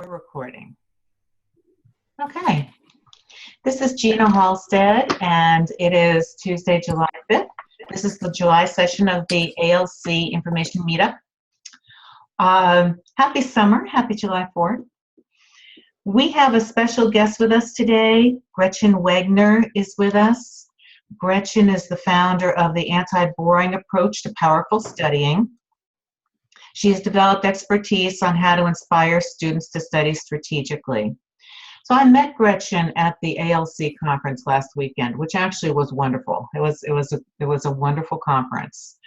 We're recording. Okay. This is Gina Halstead, and it is Tuesday, July 5th. This is the July session of the ALC Information Meet-up. Happy summer. Happy July 4th. We have a special guest with us today. Gretchen Wegner is with us. Gretchen is the founder of the anti-boring approach to powerful studying. She has developed expertise on how to inspire students to study strategically. So I met Gretchen at the ALC conference last weekend, which actually was wonderful. It was a wonderful conference.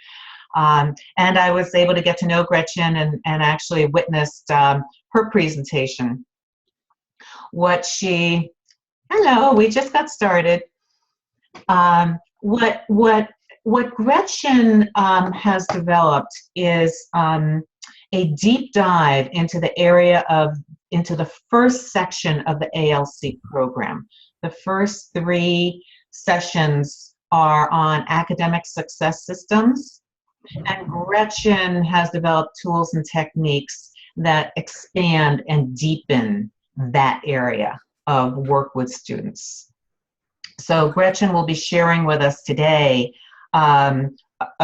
And I was able to get to know Gretchen and actually witnessed her presentation. Hello, we just got started. What Gretchen has developed is a deep dive into the first section of the ALC program. The first 3 sessions are on academic success systems, and Gretchen has developed tools and techniques that expand and deepen that area of work with students. So Gretchen will be sharing with us today a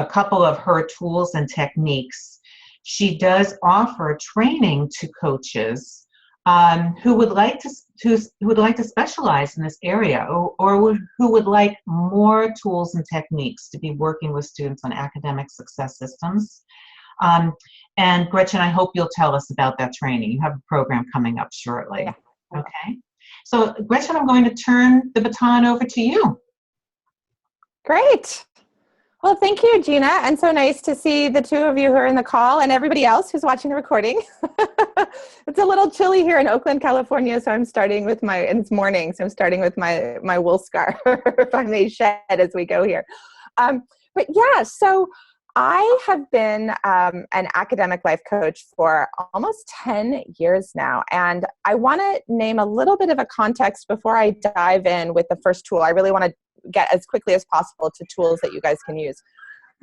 couple of her tools and techniques. She does offer training to coaches who would like to specialize in this area, or who would like more tools and techniques to be working with students on academic success systems. And Gretchen, I hope you'll tell us about that training. You have a program coming up shortly. Yeah. Okay. So Gretchen, I'm going to turn the baton over to you. Great. Well, thank you, Gina. And so nice to see the 2 of you who are in the call and everybody else who's watching the recording. It's a little chilly here in Oakland, California, so I'm starting with it's morning, so I'm starting with my wool scarf, if I may shed as we go here. But yeah, so I have been an academic life coach for almost 10 years now, and I want to name a little bit of a context before I dive in with the first tool. I really want to get as quickly as possible to tools that you guys can use.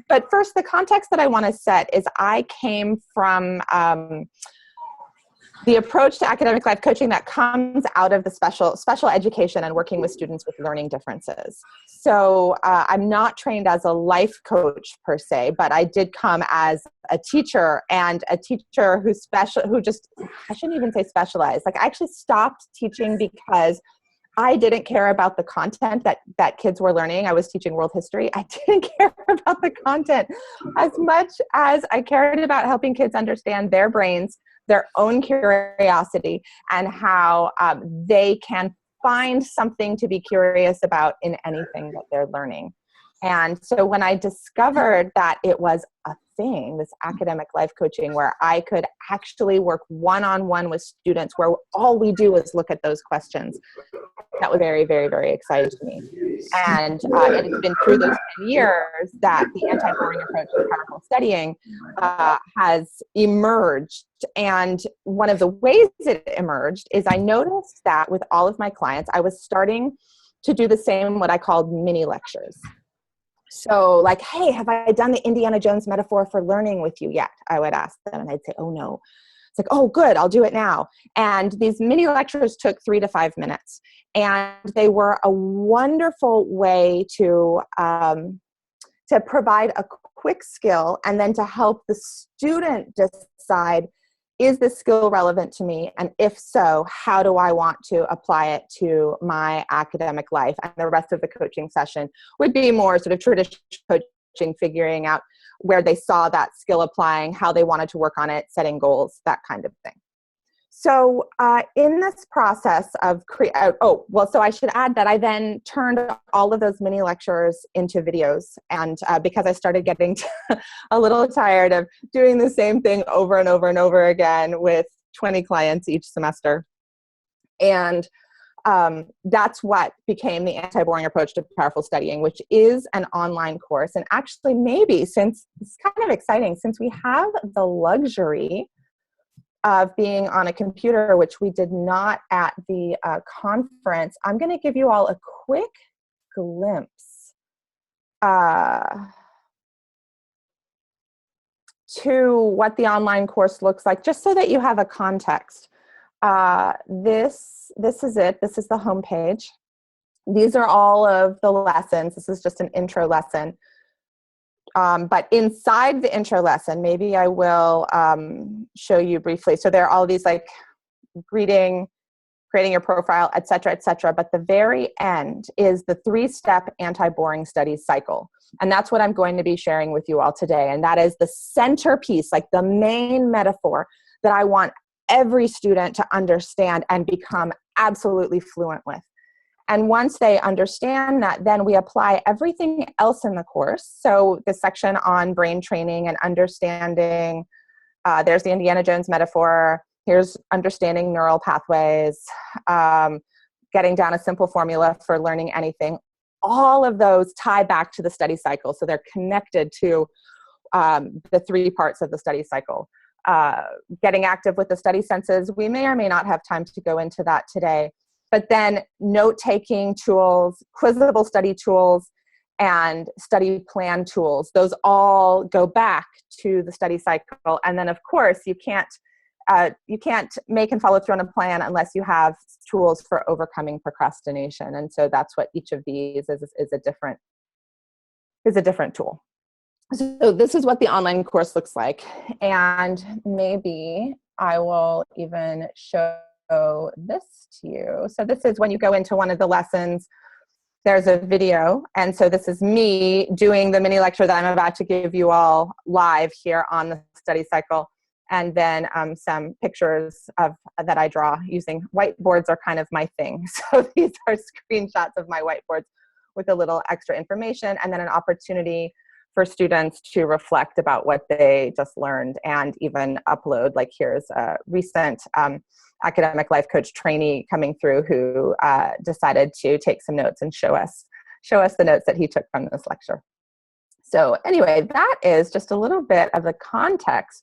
But first, the context that I want to set is I came from the approach to academic life coaching that comes out of the special education and working with students with learning differences. So I'm not trained as a life coach per se, but I did come as a teacher, and a teacher I shouldn't even say specialized. Like, I actually stopped teaching because I didn't care about the content that kids were learning. I was teaching world history. I didn't care about the content as much as I cared about helping kids understand their brains, their own curiosity, and how they can find something to be curious about in anything that they're learning. And so when I discovered that it was a thing, this academic life coaching, where I could actually work one-on-one with students, where all we do is look at those questions, that was very, very, very exciting to me. And it's been through those 10 years that the anti-boring approach to powerful studying has emerged. And one of the ways it emerged is I noticed that with all of my clients, I was starting to do the same, what I called mini lectures. So like, hey, have I done the Indiana Jones metaphor for learning with you yet? I would ask them, and they'd say, oh, no. It's like, oh, good, I'll do it now. And these mini lectures took 3 to 5 minutes. And they were a wonderful way to provide a quick skill, and then to help the student decide, is this skill relevant to me? And if so, how do I want to apply it to my academic life? And the rest of the coaching session would be more sort of traditional coaching, figuring out where they saw that skill applying, how they wanted to work on it, setting goals, that kind of thing. So in this process of so I should add that I then turned all of those mini lectures into videos. And because I started getting a little tired of doing the same thing over and over and over again with 20 clients each semester. And that's what became the anti-boring approach to powerful studying, which is an online course. And actually, maybe, since it's kind of exciting, since we have the luxury of being on a computer, which we did not at the conference, I'm going to give you all a quick glimpse to what the online course looks like, just so that you have a context This is it. This is the home page. These are all of the lessons. This is just an intro lesson. But inside the intro lesson, maybe I will show you briefly. So there are all these like greeting, creating your profile, et cetera, but the very end is the 3-step anti-boring studies cycle. And that's what I'm going to be sharing with you all today. And that is the centerpiece, like the main metaphor that I want every student to understand and become absolutely fluent with. And once they understand that, then we apply everything else in the course. So the section on brain training and understanding, there's the Indiana Jones metaphor. Here's understanding neural pathways, getting down a simple formula for learning anything. All of those tie back to the study cycle. So they're connected to the 3 parts of the study cycle. Getting active with the study senses. We may or may not have time to go into that today. But then note-taking tools, quizable study tools, and study plan tools. Those all go back to the study cycle. And then, of course, you can't make and follow through on a plan unless you have tools for overcoming procrastination. And so that's what each of these is a different tool. So this is what the online course looks like. And maybe I will even show this to you. So this is when you go into one of the lessons, there's a video. And so this is me doing the mini lecture that I'm about to give you all live here on the study cycle. And then some pictures that I draw using whiteboards are kind of my thing. So these are screenshots of my whiteboards with a little extra information, and then an opportunity for students to reflect about what they just learned and even upload. Like here's a recent academic life coach trainee coming through who decided to take some notes and show us the notes that he took from this lecture. So anyway, that is just a little bit of the context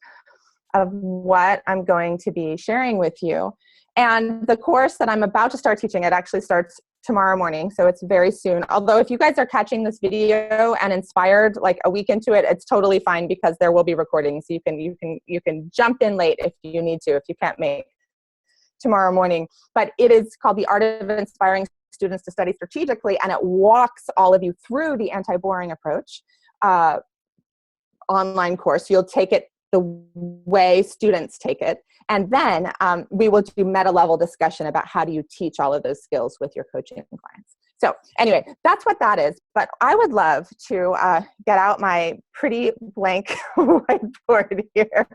of what I'm going to be sharing with you. And the course that I'm about to start teaching, it actually starts tomorrow morning, so it's very soon. Although if you guys are catching this video and inspired like a week into it, it's totally fine because there will be recordings. So you can jump in late if you need to, if you can't make tomorrow morning. But it is called The Art of Inspiring Students to Study Strategically, and it walks all of you through the anti-boring approach online course. You'll take it the way students take it. And then we will do meta-level discussion about how do you teach all of those skills with your coaching clients. So anyway, that's what that is. But I would love to get out my pretty blank whiteboard here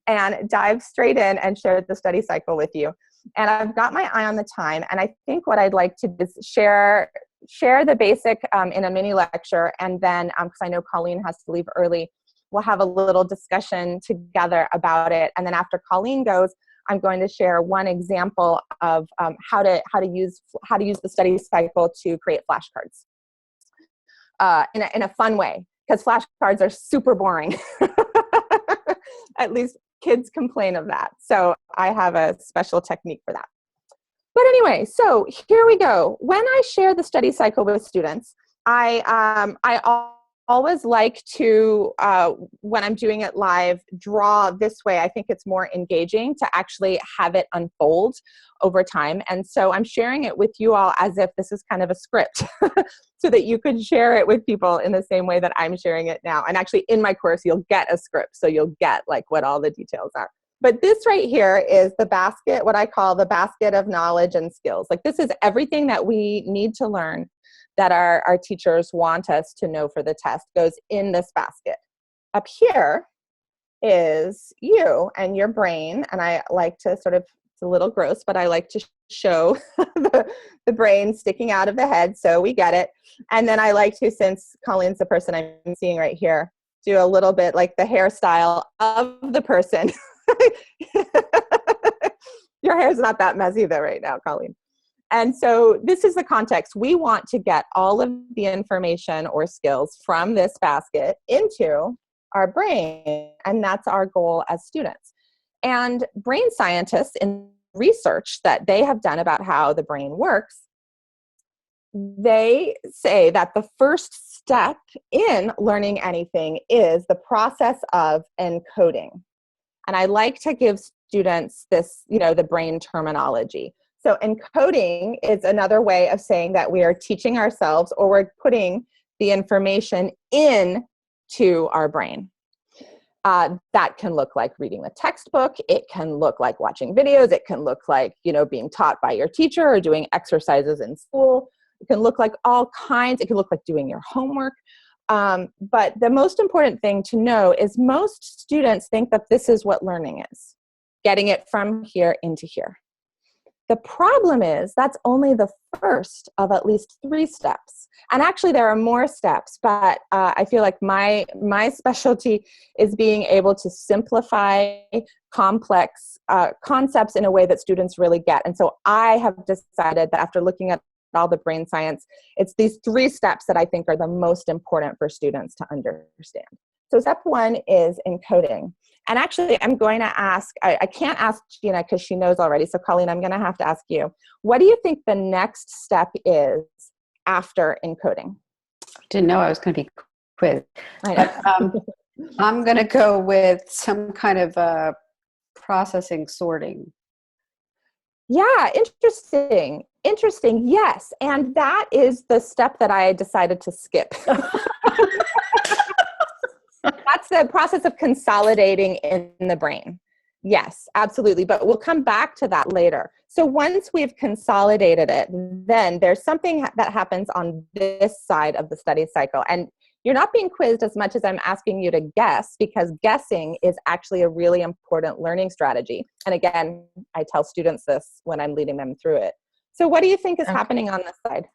and dive straight in and share the study cycle with you. And I've got my eye on the time. And I think what I'd like to do is share the basic in a mini lecture. And then, because I know Colleen has to leave early, we'll have a little discussion together about it. And then after Colleen goes, I'm going to share one example of how to use the study cycle to create flashcards in a fun way, because flashcards are super boring. At least kids complain of that. So I have a special technique for that. But anyway, so here we go. When I share the study cycle with students, I always like to, when I'm doing it live, draw this way. I think it's more engaging to actually have it unfold over time. And so I'm sharing it with you all as if this is kind of a script so that you could share it with people in the same way that I'm sharing it now. And actually in my course, you'll get a script. So you'll get like what all the details are. But this right here is the basket, what I call the basket of knowledge and skills. Like this is everything that we need to learn that our teachers want us to know for the test goes in this basket. Up here is you and your brain. And I like to sort of, it's a little gross, but I like to show the brain sticking out of the head so we get it. And then I like to, since Colleen's the person I'm seeing right here, do a little bit like the hairstyle of the person. Your hair's not that messy though right now, Colleen. And so this is the context. We want to get all of the information or skills from this basket into our brain, and that's our goal as students. And brain scientists, in research that they have done about how the brain works, they say that the first step in learning anything is the process of encoding. And I like to give students this, the brain terminology. So encoding is another way of saying that we are teaching ourselves, or we're putting the information into our brain. That can look like reading the textbook. It can look like watching videos. It can look like, being taught by your teacher or doing exercises in school. It can look like all kinds. It can look like doing your homework. But the most important thing to know is most students think that this is what learning is, getting it from here into here. The problem is that's only the first of at least 3 steps. And actually there are more steps, but I feel like my specialty is being able to simplify complex concepts in a way that students really get. And so I have decided that after looking at all the brain science, it's these 3 steps that I think are the most important for students to understand. So step 1 is encoding. And actually, I'm going to ask, I can't ask Gina because she knows already. So Colleen, I'm going to have to ask you, what do you think the next step is after encoding? Didn't know I was going to be quizzed. But, I'm going to go with some kind of processing sorting. Yeah, interesting. Interesting, yes. And that is the step that I decided to skip. That's the process of consolidating in the brain. Yes, absolutely. But we'll come back to that later. So once we've consolidated it, then there's something that happens on this side of the study cycle. And you're not being quizzed as much as I'm asking you to guess, because guessing is actually a really important learning strategy. And again, I tell students this when I'm leading them through it. So what do you think is happening on this side?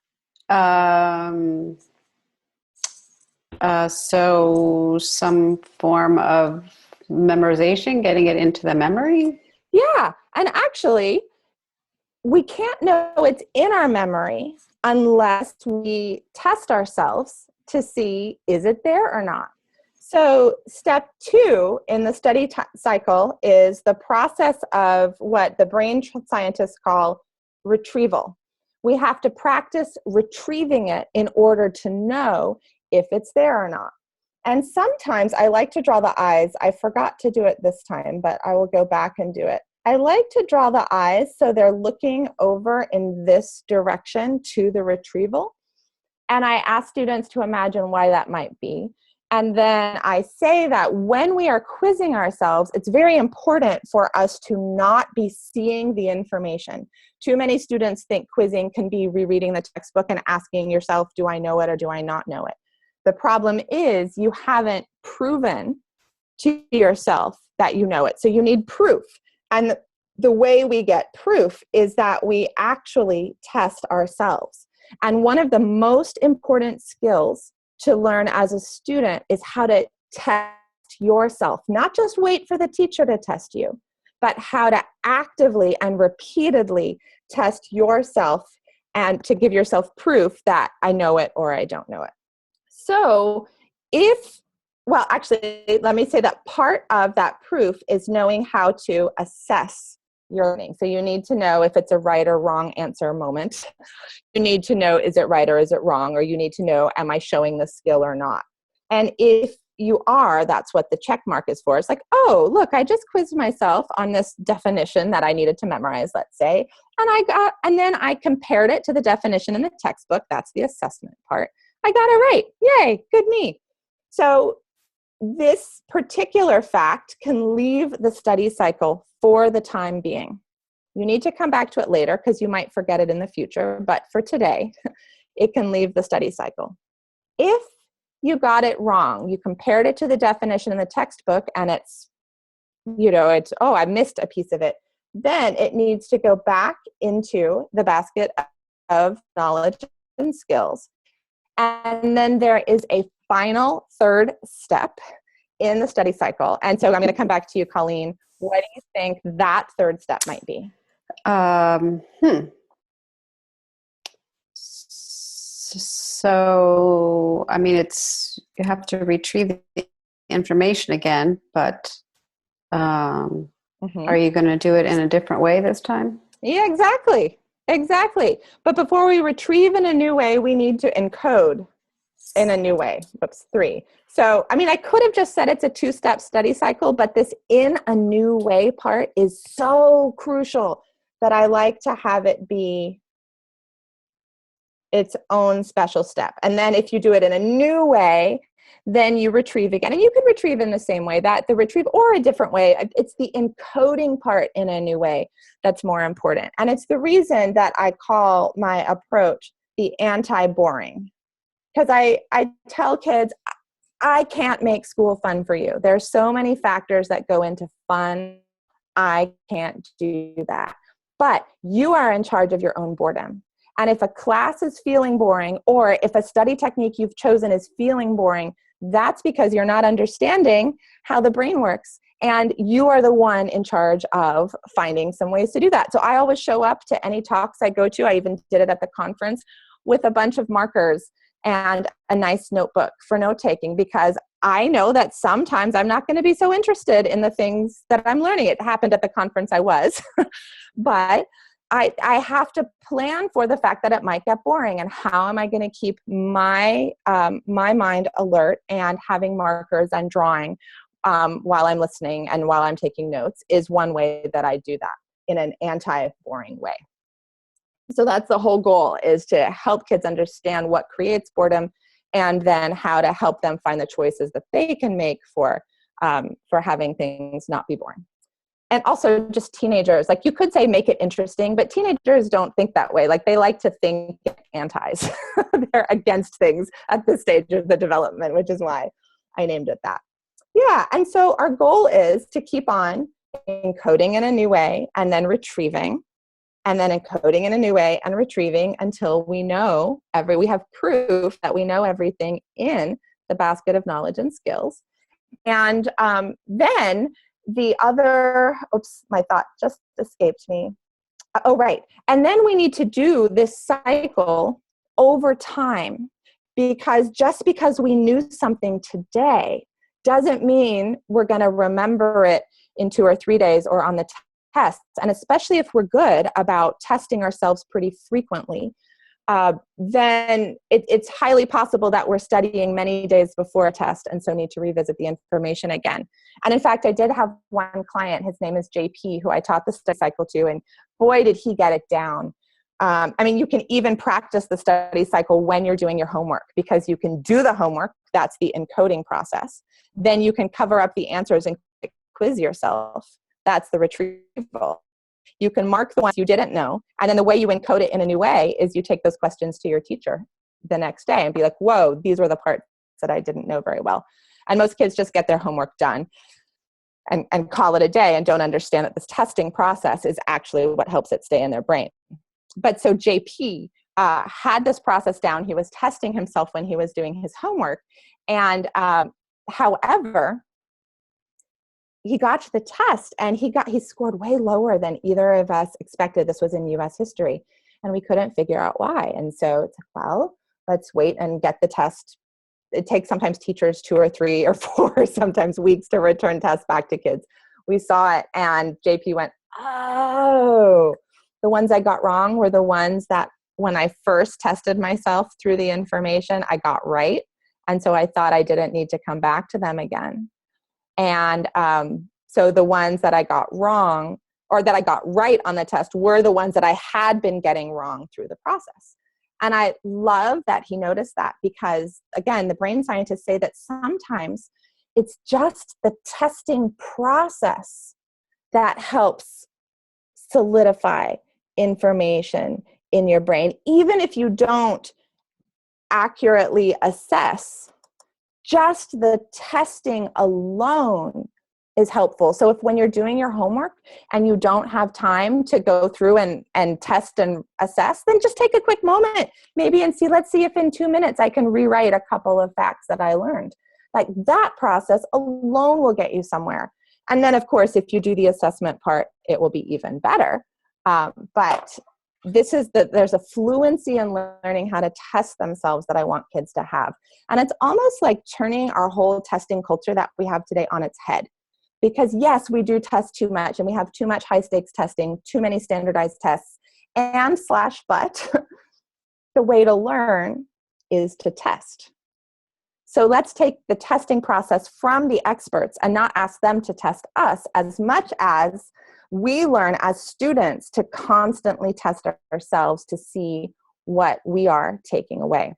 So some form of memorization, getting it into the memory? Yeah. And actually, we can't know it's in our memory unless we test ourselves to see, is it there or not? So step 2 in the study cycle is the process of what the brain scientists call retrieval. We have to practice retrieving it in order to know if it's there or not. And sometimes I like to draw the eyes. I forgot to do it this time, but I will go back and do it. I like to draw the eyes so they're looking over in this direction to the retrieval. And I ask students to imagine why that might be. And then I say that when we are quizzing ourselves, it's very important for us to not be seeing the information. Too many students think quizzing can be rereading the textbook and asking yourself, do I know it or do I not know it? The problem is you haven't proven to yourself that you know it. So you need proof. And the way we get proof is that we actually test ourselves. And one of the most important skills to learn as a student is how to test yourself, not just wait for the teacher to test you, but how to actively and repeatedly test yourself and to give yourself proof that I know it or I don't know it. So actually, let me say that part of that proof is knowing how to assess your learning. So you need to know if it's a right or wrong answer moment. You need to know, is it right or is it wrong? Or you need to know, am I showing the skill or not? And if you are, that's what the check mark is for. It's like, oh, look, I just quizzed myself on this definition that I needed to memorize, let's say. And then I compared it to the definition in the textbook. That's the assessment part. I got it right. Yay, good me. So this particular fact can leave the study cycle for the time being. You need to come back to it later because you might forget it in the future, but for today, it can leave the study cycle. If you got it wrong, you compared it to the definition in the textbook and it's, oh, I missed a piece of it, then it needs to go back into the basket of knowledge and skills. And then there is a final 3rd step in the study cycle. And so I'm going to come back to you, Colleen. What do you think that 3rd step might be? So, I mean, you have to retrieve the information again, but are you going to do it in a different way this time? Yeah, exactly. Exactly. But before we retrieve in a new way, we need to encode. In a new way. Whoops, 3. So, I mean, I could have just said it's a 2-step study cycle, but this in a new way part is so crucial that I like to have it be its own special step. And then if you do it in a new way, then you retrieve again. And you can retrieve in the same way, that the retrieve or a different way. It's the encoding part in a new way that's more important. And it's the reason that I call my approach the anti-boring. Because I tell kids, I can't make school fun for you. There's so many factors that go into fun. I can't do that. But you are in charge of your own boredom. And if a class is feeling boring, or if a study technique you've chosen is feeling boring, that's because you're not understanding how the brain works. And you are the one in charge of finding some ways to do that. So I always show up to any talks I go to. I even did it at the conference with a bunch of markers and a nice notebook for note-taking, because I know that sometimes I'm not going to be so interested in the things that I'm learning. It happened at the conference I was, but I have to plan for the fact that it might get boring, and how am I going to keep my mind alert, and having markers and drawing while I'm listening and while I'm taking notes is one way that I do that in an anti-boring way. So that's the whole goal, is to help kids understand what creates boredom, and then how to help them find the choices that they can make for having things not be boring. And also just teenagers, like you could say make it interesting, but teenagers don't think that way. Like they like to think antis. They're against things at this stage of the development, which is why I named it that. Yeah, and so our goal is to keep on encoding in a new way, and then retrieving, and then encoding in a new way and retrieving until we know we have proof that we know everything in the basket of knowledge and skills. And then the other, my thought just escaped me. Oh, right. And then we need to do this cycle over time, because just because we knew something today doesn't mean we're going to remember it in 2 or 3 days or on the tests. And especially if we're good about testing ourselves pretty frequently, then it's highly possible that we're studying many days before a test, and so need to revisit the information again. And in fact, I did have one client, his name is JP, who I taught the study cycle to, and boy, did he get it down. I mean, you can even practice the study cycle when you're doing your homework, because you can do the homework, that's the encoding process. Then you can cover up the answers and quiz yourself. That's the retrieval. You can mark the ones you didn't know. And then the way you encode it in a new way is you take those questions to your teacher the next day and be like, whoa, these were the parts that I didn't know very well. And most kids just get their homework done and call it a day, and don't understand that this testing process is actually what helps it stay in their brain. But so JP had this process down. He was testing himself when he was doing his homework. And however, he got to the test and he scored way lower than either of us expected. This was in US history, and we couldn't figure out why. And so it's like, well, let's wait and get the test. It takes sometimes teachers 2 or 3 or 4, sometimes weeks to return tests back to kids. We saw it, and JP went, oh, the ones I got wrong were the ones that when I first tested myself through the information, I got right. And so I thought I didn't need to come back to them again. And so the ones that I got wrong, or that I got right on the test, were the ones that I had been getting wrong through the process. And I love that he noticed that, because, again, the brain scientists say that sometimes it's just the testing process that helps solidify information in your brain, even if you don't accurately assess. Just the testing alone is helpful. So if when you're doing your homework and you don't have time to go through and test and assess, then just take a quick moment maybe and let's see if in 2 minutes I can rewrite a couple of facts that I learned. Like that process alone will get you somewhere. And then of course, if you do the assessment part, it will be even better. But there's a fluency in learning how to test themselves that I want kids to have. And it's almost like turning our whole testing culture that we have today on its head. Because yes, we do test too much, and we have too much high stakes testing, too many standardized tests, but the way to learn is to test. So let's take the testing process from the experts and not ask them to test us as much as we learn as students to constantly test ourselves to see what we are taking away.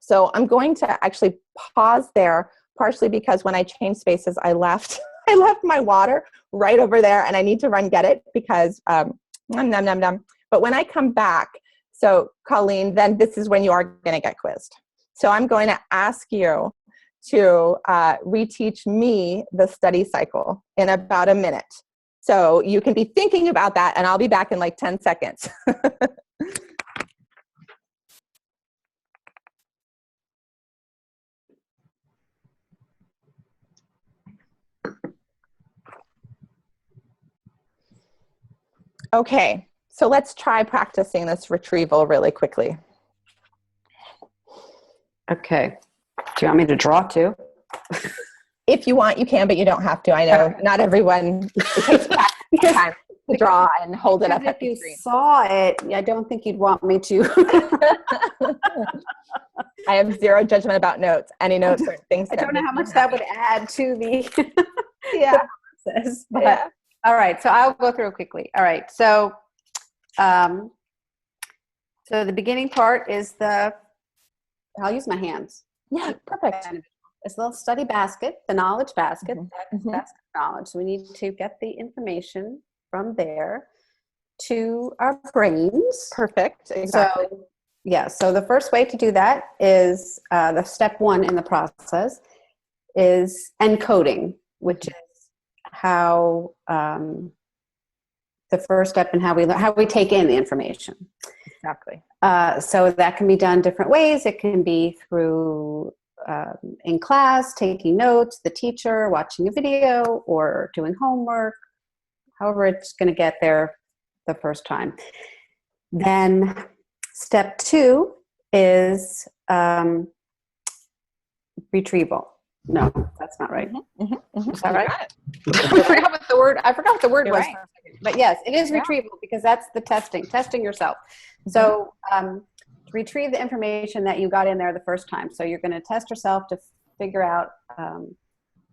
So I'm going to actually pause there, partially because when I changed spaces, I left my water right over there, and I need to run get it because nom, nom, nom, nom. But when I come back, so Colleen, then this is when you are going to get quizzed. So I'm going to ask you to reteach me the study cycle in about a minute. So you can be thinking about that, and I'll be back in like 10 seconds. Okay, so let's try practicing this retrieval really quickly. Okay. Do you want me to draw too? If you want, you can, but you don't have to. I know not everyone, it takes practice time to draw and hold it up at the screen. If you saw it, I don't think you'd want me to. I have zero judgment about notes. Any notes or things. I don't know how much that would add to the, yeah. the process. But, all right, so I'll go through it quickly. All right, so so the beginning part is I'll use my hands. Yeah, perfect. It's a little study basket, the knowledge basket. Mm-hmm. That's knowledge. So we need to get the information from there to our brains. Perfect. Exactly. So the first way to do that is the step one in the process is encoding, which is how the first step in how we take in the information. Exactly. So that can be done different ways. It can be through in class, taking notes, the teacher, watching a video, or doing homework, however it's going to get there the first time. Then step two is retrieval. No, that's not right. Mm-hmm. Mm-hmm. Is that right? I forgot what the word was. Right. But yes, it is retrieval because that's the testing yourself. So retrieve the information that you got in there the first time. So you're going to test yourself to figure out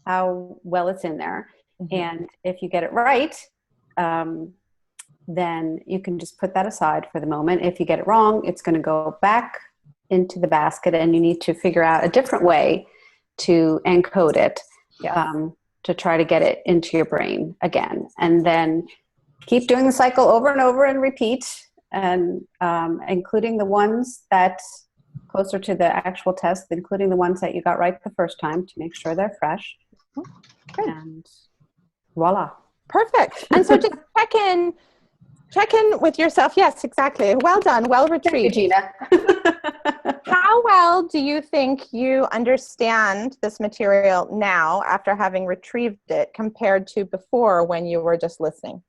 how well it's in there. Mm-hmm. And if you get it right, then you can just put that aside for the moment. If you get it wrong, it's going to go back into the basket, and you need to figure out a different way to encode it, to try to get it into your brain again. And then keep doing the cycle over and over and repeat, and including the ones that closer to the actual test, including the ones that you got right the first time to make sure they're fresh. Good. And voila. Perfect. And so just check in with yourself. Yes, exactly. Well done. Well retrieved. Thank you, Gina. How well do you think you understand this material now after having retrieved it compared to before when you were just listening?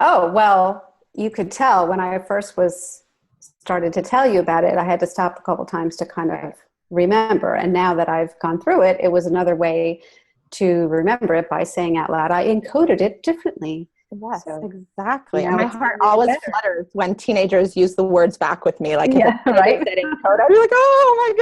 Oh, well, you could tell when I first started to tell you about it, I had to stop a couple times to kind of remember. And now that I've gone through it, it was another way to remember it by saying out loud. I encoded it differently. Yes, so, exactly. And my heart always flutters when teenagers use the words back with me. Like, right? I'd be like, oh my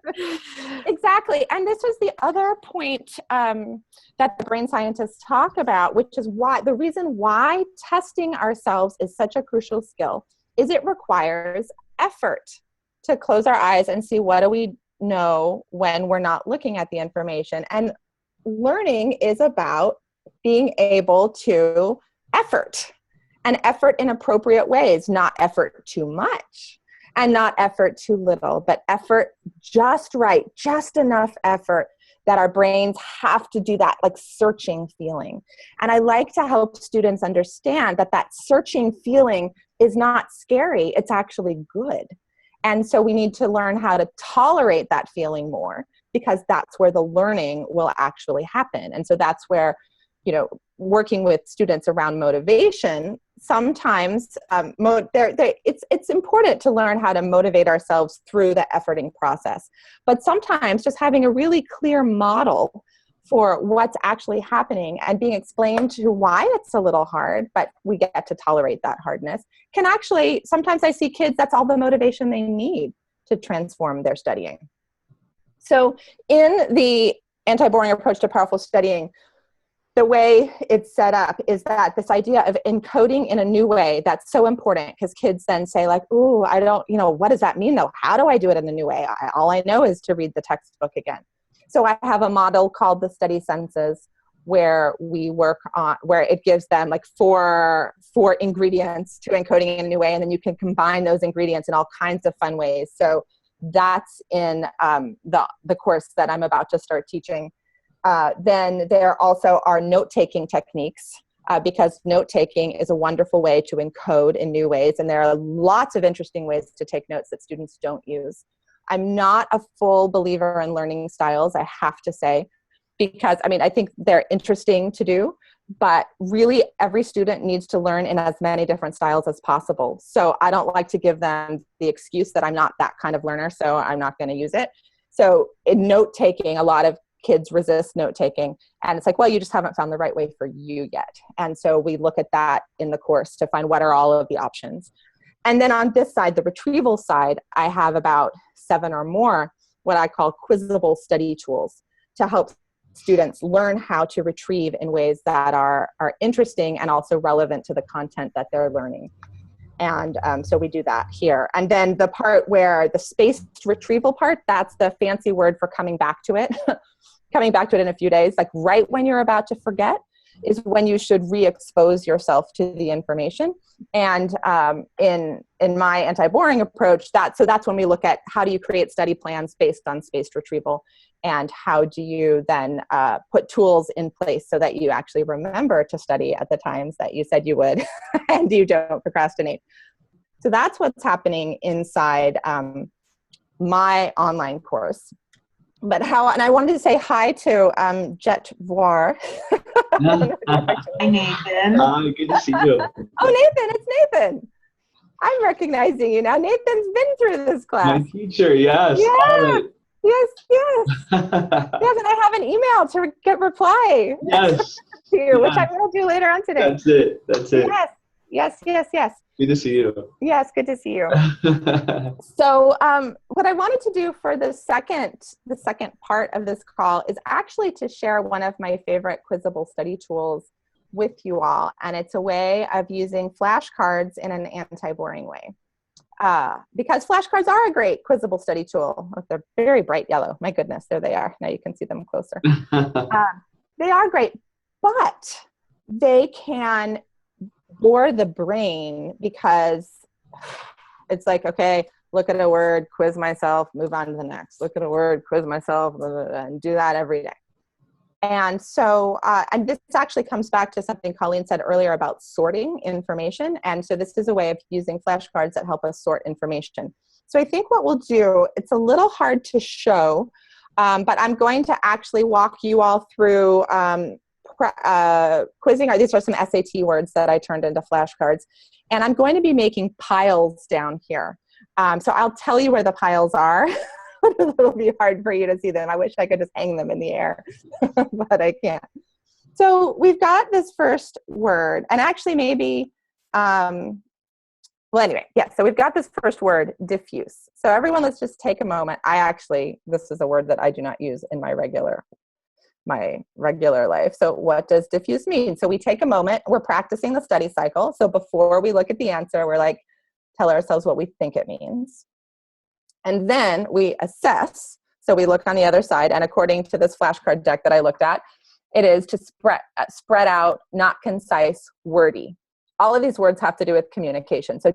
goodness. Exactly. And this was the other point that the brain scientists talk about, which is the reason why testing ourselves is such a crucial skill is it requires effort to close our eyes and see what do we know when we're not looking at the information. And learning is about being able to effort in appropriate ways, not effort too much and not effort too little, but effort just right, just enough effort that our brains have to do that like searching feeling. And I like to help students understand that searching feeling is not scary, it's actually good. And so we need to learn how to tolerate that feeling more, because that's where the learning will actually happen. And so that's where, working with students around motivation, sometimes it's important to learn how to motivate ourselves through the efforting process. But sometimes just having a really clear model for what's actually happening and being explained to why it's a little hard, but we get to tolerate that hardness, can actually, sometimes I see kids, that's all the motivation they need to transform their studying. So in the anti-boring approach to powerful studying, the way it's set up is that this idea of encoding in a new way, that's so important, because kids then say like, ooh, I don't, what does that mean though? How do I do it in a new way? All I know is to read the textbook again. So I have a model called the study senses, where we work on, where it gives them like four ingredients to encoding in a new way, and then you can combine those ingredients in all kinds of fun ways. So that's in the course that I'm about to start teaching. Then there also are note-taking techniques, because note-taking is a wonderful way to encode in new ways, and there are lots of interesting ways to take notes that students don't use. I'm not a full believer in learning styles, I have to say, because I think they're interesting to do, but really every student needs to learn in as many different styles as possible. So I don't like to give them the excuse that I'm not that kind of learner, so I'm not going to use it. So in note-taking, a lot of kids resist note-taking, and it's like, well, you just haven't found the right way for you yet. And so we look at that in the course to find what are all of the options. And then on this side, the retrieval side, I have about 7 or more what I call quizzable study tools to help students learn how to retrieve in ways that are interesting and also relevant to the content that they're learning. And so we do that here. And then the part where the spaced retrieval part, that's the fancy word for coming back to it. Coming back to it in a few days, like right when you're about to forget is when you should re-expose yourself to the information. And in my anti-boring approach, that's when we look at how do you create study plans based on spaced retrieval, and how do you then put tools in place so that you actually remember to study at the times that you said you would and you don't procrastinate. So that's what's happening inside my online course. But and I wanted to say hi to Jet Voir. Hi, Nathan. Hi, good to see you. Oh, Nathan, it's Nathan. I'm recognizing you now. Nathan's been through this class. My teacher, yes. Yeah. Yes. Yes, Yes, and I have an email to get reply yes. to you, which I will do later on today. That's it. Yes. Good to see you. Yes, good to see you. So what I wanted to do for the second part of this call is actually to share one of my favorite quizzable study tools with you all. And it's a way of using flashcards in an anti-boring way. Because flashcards are a great quizzable study tool. They're very bright yellow. My goodness, there they are. Now you can see them closer. They are great, but they can bore the brain, because it's like, okay, look at a word, quiz myself, move on to the next. Look at a word, quiz myself, and do that every day. And so, and this actually comes back to something Colleen said earlier about sorting information. And so this is a way of using flashcards that help us sort information. So I think what we'll do, it's a little hard to show, but I'm going to actually walk you all through quizzing. These are some SAT words that I turned into flashcards. And I'm going to be making piles down here. So I'll tell you where the piles are. It'll be hard for you to see them. I wish I could just hang them in the air, but I can't. So we've got this first word, and actually maybe, so we've got this first word, diffuse. So everyone, let's just take a moment. This is a word that I do not use in my regular life. So what does diffuse mean? So we take a moment, we're practicing the study cycle. So before we look at the answer, we're like, tell ourselves what we think it means. And then we assess. So we look on the other side, and according to this flashcard deck that I looked at, it is to spread out, not concise, wordy. All of these words have to do with communication. So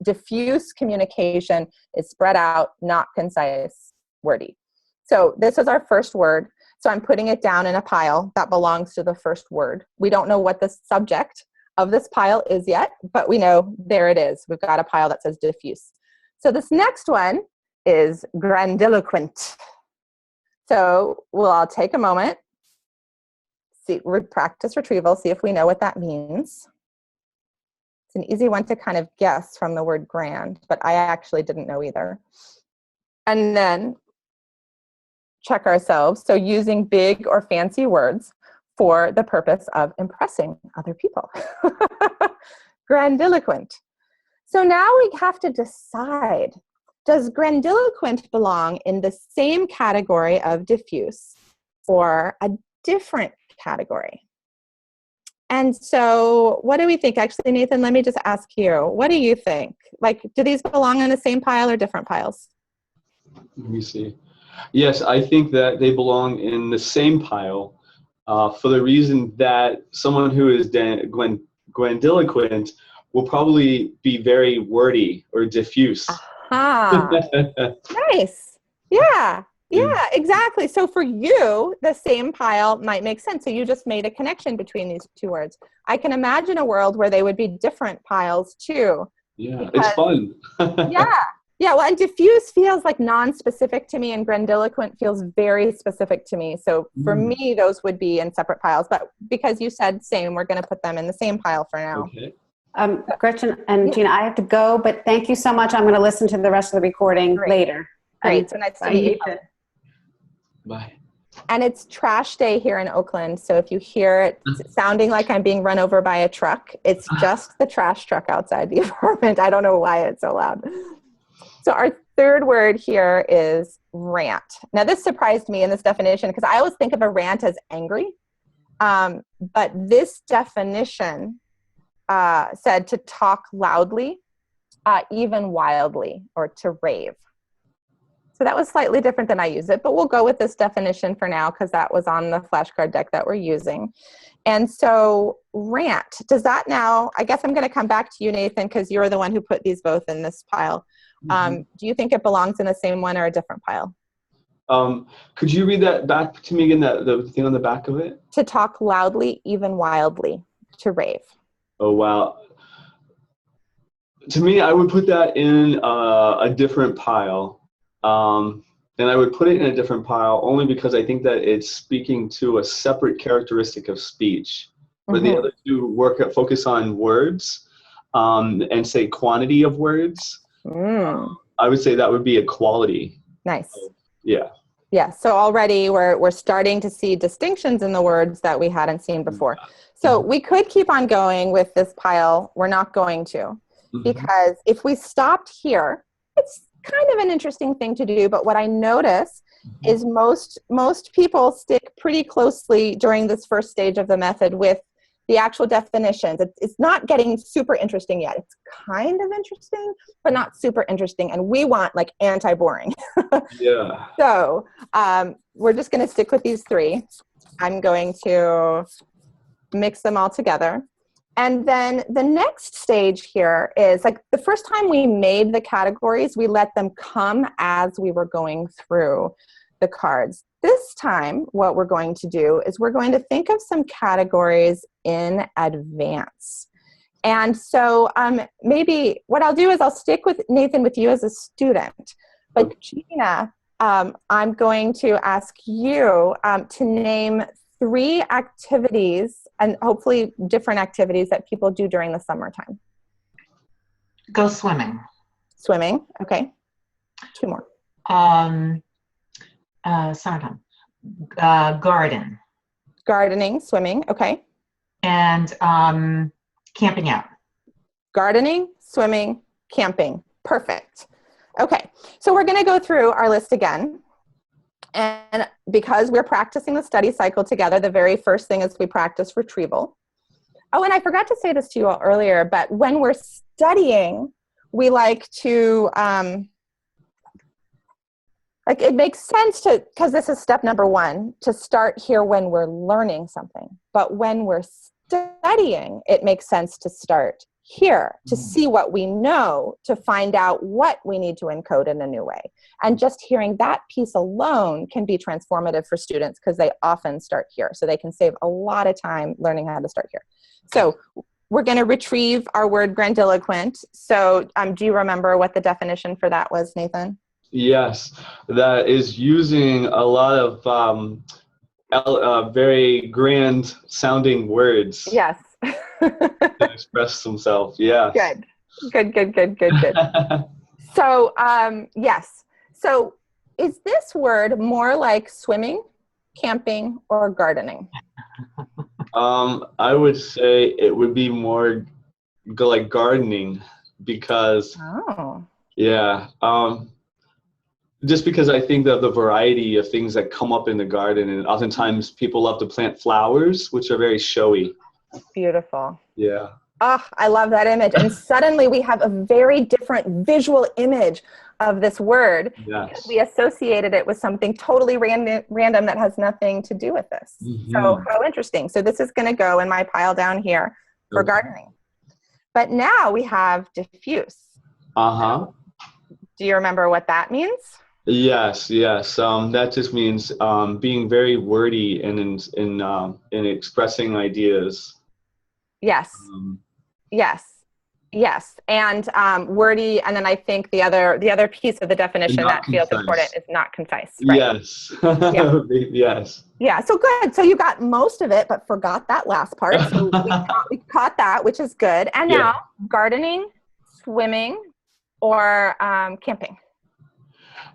diffuse communication is spread out, not concise, wordy. So this is our first word. So I'm putting it down in a pile that belongs to the first word. We don't know what the subject of this pile is yet, but we know there it is. We've got a pile that says diffuse. So this next one is grandiloquent. So we'll all take a moment, practice retrieval, see if we know what that means. It's an easy one to kind of guess from the word grand, but I actually didn't know either. And then check ourselves. So using big or fancy words for the purpose of impressing other people. Grandiloquent. So now we have to decide, does grandiloquent belong in the same category of diffuse or a different category? And so what do we think? Actually, Nathan, let me just ask you, what do you think? Like, do these belong in the same pile or different piles? Let me see. Yes, I think that they belong in the same pile for the reason that someone who is grandiloquent will probably be very wordy or diffuse. Aha. Nice. Yeah. Yeah, exactly. So for you, the same pile might make sense. So you just made a connection between these two words. I can imagine a world where they would be different piles too. Yeah, Because, it's fun. yeah. Yeah, well, and diffuse feels like non-specific to me, and grandiloquent feels very specific to me. So for me, those would be in separate piles. But because you said same, we're going to put them in the same pile for now. Okay. Gretchen and Gina, I have to go, but thank you so much. I'm going to listen to the rest of the recording later. Great. So nice to meet you. Bye. And it's trash day here in Oakland. So if you hear it sounding like I'm being run over by a truck, it's just the trash truck outside the apartment. I don't know why it's so loud. So our third word here is rant. Now this surprised me in this definition because I always think of a rant as angry. But this definition said to talk loudly, even wildly, or to rave. So that was slightly different than I use it, but we'll go with this definition for now because that was on the flashcard deck that we're using. And so rant, does that now, I guess I'm going to come back to you, Nathan, because you're the one who put these both in this pile. Do you think it belongs in the same one or a different pile? Could you read that back to me again, the thing on the back of it? To talk loudly, even wildly, to rave. Oh, wow. To me, I would put that in a different pile. And I would put it in a different pile only because I think that it's speaking to a separate characteristic of speech. Where the other two focus on words and say quantity of words. I would say that would be a quality. Nice. Yeah. Yeah. So already we're starting to see distinctions in the words that we hadn't seen before. So we could keep on going with this pile. We're not going to, because if we stopped here, it's kind of an interesting thing to do. But what I notice is most people stick pretty closely during this first stage of the method with the actual definitions. It's not getting super interesting yet. It's kind of interesting, but not super interesting. And we want like anti-boring. Yeah. So we're just going to stick with these three. I'm going to mix them all together. And then the next stage here is like the first time we made the categories, we let them come as we were going through the cards. This time, what we're going to do is we're going to think of some categories in advance. And so maybe what I'll do is I'll stick with Nathan with you as a student. But Gina, I'm going to ask you to name 3 activities and hopefully different activities that people do during the summertime. Go swimming. Swimming, okay. 2 more. Summertime. Garden. Gardening, swimming, okay. And camping out. Gardening, swimming, camping. Perfect. Okay, so we're going to go through our list again. And because we're practicing the study cycle together, the very first thing is we practice retrieval. Oh, and I forgot to say this to you all earlier, but when we're studying, we like to, like it makes sense to, because this is step number 1, to start here when we're learning something. But when we're studying, it makes sense to start here to see what we know, to find out what we need to encode in a new way. And just hearing that piece alone can be transformative for students because they often start here. So they can save a lot of time learning how to start here. So we're going to retrieve our word grandiloquent. So do you remember what the definition for that was, Nathan? Yes, that is using a lot of very grand sounding words. Yes. To express themselves. Yes. Good. So, yes. So is this word more like swimming, camping, or gardening? I would say it would be more like gardening because, yeah. Just because I think that the variety of things that come up in the garden, and oftentimes people love to plant flowers, which are very showy. Beautiful. Yeah. Oh, I love that image. And suddenly we have a very different visual image of this word. Yes. Because we associated it with something totally random that has nothing to do with this. Mm-hmm. So how interesting. So this is going to go in my pile down here for gardening. But now we have diffuse. Uh-huh. Do you remember what that means? Yes. That just means being very wordy and in expressing ideas. Yes. Yes. And wordy, and then I think the other piece of the definition that feels important is not concise. Right? Yes. Yeah. Yes. Yeah, so good. So you got most of it, but forgot that last part. So we caught that, which is good. And now gardening, swimming, or camping.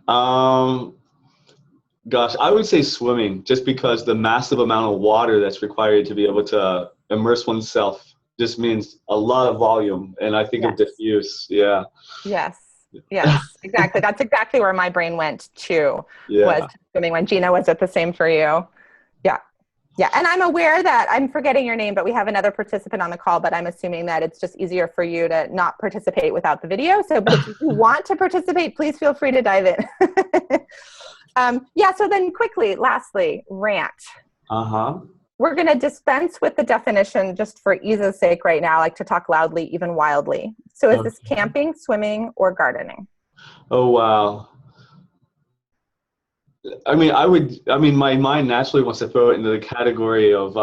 Gosh, I would say swimming, just because the massive amount of water that's required to be able to immerse oneself just means a lot of volume. And I think of diffuse. Yeah. Yes, exactly. That's exactly where my brain went to, was swimming when Gina, was it the same for you? Yeah. And I'm aware that I'm forgetting your name, but we have another participant on the call, but I'm assuming that it's just easier for you to not participate without the video. So but if you want to participate, please feel free to dive in. So then quickly, lastly, rant. Uh-huh. We're going to dispense with the definition just for ease's sake right now, like to talk loudly, even wildly. So is this camping, swimming, or gardening? Oh, wow. I mean, my mind naturally wants to throw it into the category of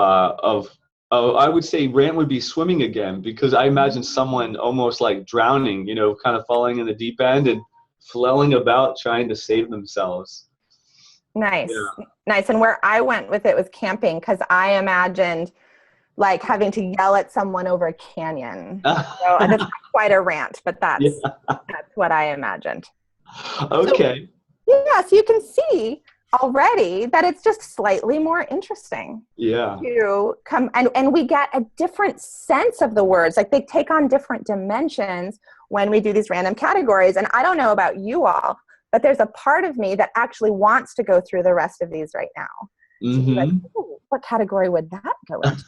I would say rant would be swimming again, because I imagine someone almost like drowning, kind of falling in the deep end and flailing about trying to save themselves. Nice. And where I went with it was camping, because I imagined like having to yell at someone over a canyon. So that's not quite a rant, but that's what I imagined. Okay. So you can see already that it's just slightly more interesting. Yeah. To come and we get a different sense of the words. Like they take on different dimensions when we do these random categories. And I don't know about you all, but there's a part of me that actually wants to go through the rest of these right now. To be like, ooh, what category would that go into?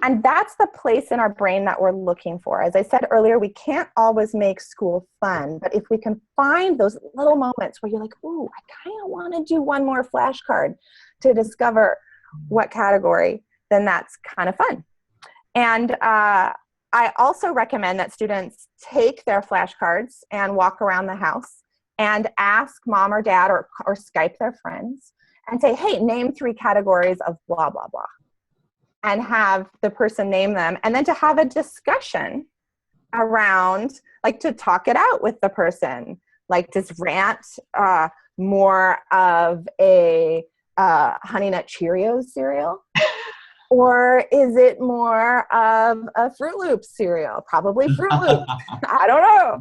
And that's the place in our brain that we're looking for. As I said earlier, we can't always make school fun, but if we can find those little moments where you're like, ooh, I kind of want to do one more flashcard to discover what category, then that's kind of fun. And I also recommend that students take their flashcards and walk around the house and ask mom or dad or Skype their friends and say, hey, name 3 categories of blah, blah, blah. And have the person name them, and then to have a discussion around, like to talk it out with the person. Like, does rant more of a Honey Nut Cheerios cereal? Or is it more of a Fruit Loops cereal? Probably Fruit Loops. I don't know.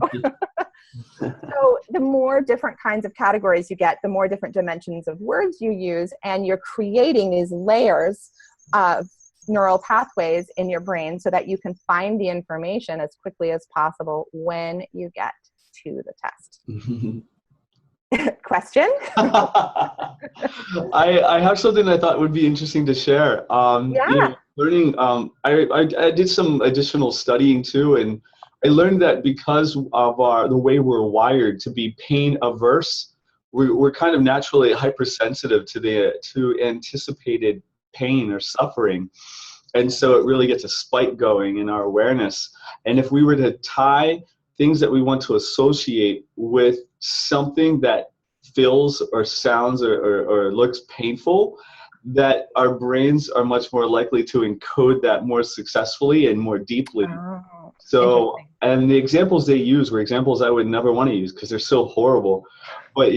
So the more different kinds of categories you get, the more different dimensions of words you use, and you're creating these layers of neural pathways in your brain so that you can find the information as quickly as possible when you get to the test. Question? I have something I thought would be interesting to share. Learning, I did some additional studying too, and I learned that because of the way we're wired to be pain averse, we're kind of naturally hypersensitive to anticipated pain or suffering. And so it really gets a spike going in our awareness. And if we were to tie things that we want to associate with something that feels or sounds or looks painful, that our brains are much more likely to encode that more successfully and more deeply. So, and the examples they use were examples I would never want to use because they're so horrible. But,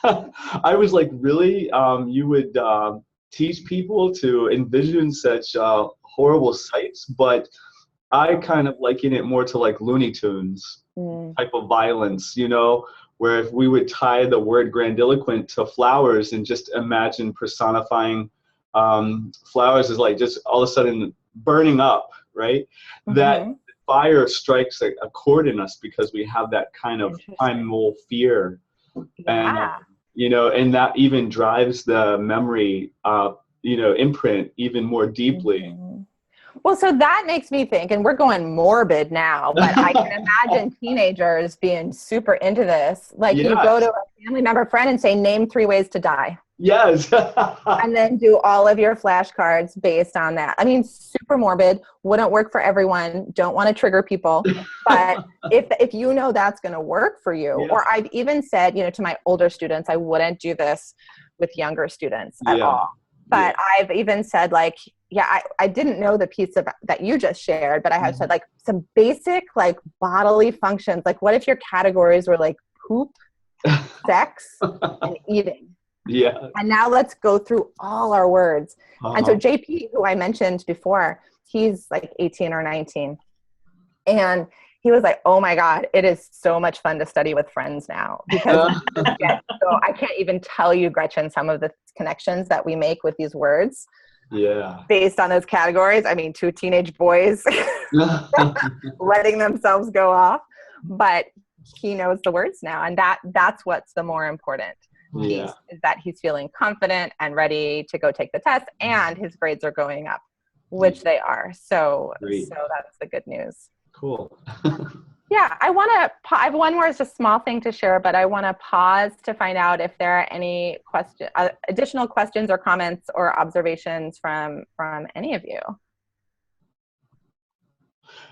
I was like, really? You would teach people to envision such horrible sights? But I kind of liken it more to like Looney Tunes type of violence, where if we would tie the word grandiloquent to flowers and just imagine personifying flowers as like just all of a sudden burning up, right? That fire strikes a chord in us because we have that kind of primal fear And, Yeah. and that even drives the memory, imprint even more deeply. Mhm. Well, so that makes me think, and we're going morbid now, but I can imagine teenagers being super into this. Like you go Yes. to a family member, friend and say, name 3 ways to die. Yes. And then do all of your flashcards based on that. I mean, super morbid, wouldn't work for everyone. Don't want to trigger people. But if you know that's going to work for you, Yeah. or I've even said, to my older students, I wouldn't do this with younger students at all. But I've even said like, I didn't know the piece that you just shared, but I have said like some basic like bodily functions. Like what if your categories were like poop, sex, and eating? Yeah. And now let's go through all our words. And so JP, who I mentioned before, he's like 18 or 19. And he was like, oh my God, it is so much fun to study with friends now. Because so I can't even tell you, Gretchen, some of the connections that we make with these words. Yeah. Based on those categories. I mean, 2 teenage boys letting themselves go off. But he knows the words now. And that's what's the more important piece, is that he's feeling confident and ready to go take the test, and his grades are going up, which they are. So that's the good news. Cool. Yeah, I have one more, it's a small thing to share, but I want to pause to find out if there are any additional questions or comments or observations from any of you.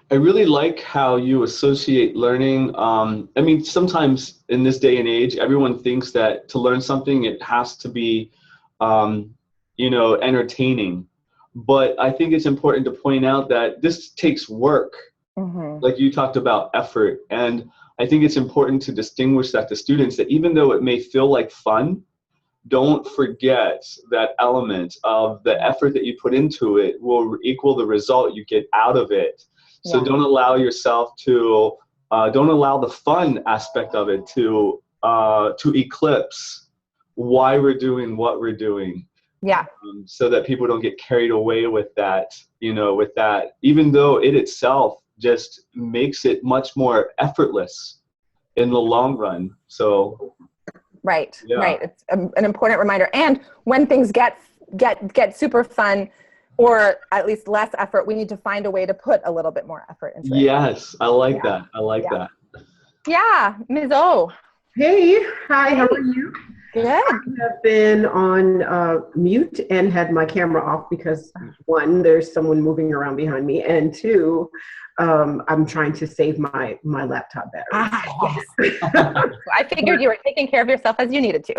I really like how you associate learning. I mean, sometimes in this day and age, everyone thinks that to learn something, it has to be, entertaining. But I think it's important to point out that this takes work. Mm-hmm. Like you talked about effort. And I think it's important to distinguish that to students, that even though it may feel like fun, don't forget that element of the effort that you put into it will equal the result you get out of it. So don't allow yourself to, don't allow the fun aspect of it to eclipse why we're doing what we're doing. Yeah. So that people don't get carried away with that, even though it itself just makes it much more effortless in the long run. So. Right. It's an important reminder. And when things get super fun, or at least less effort, we need to find a way to put a little bit more effort into it. Yes, I like that. I like that. Yeah, Ms. O. Hey, hi, how are you? Good. I have been on mute and had my camera off because 1, there's someone moving around behind me, and 2, I'm trying to save my laptop battery. Yes. I figured you were taking care of yourself as you needed to.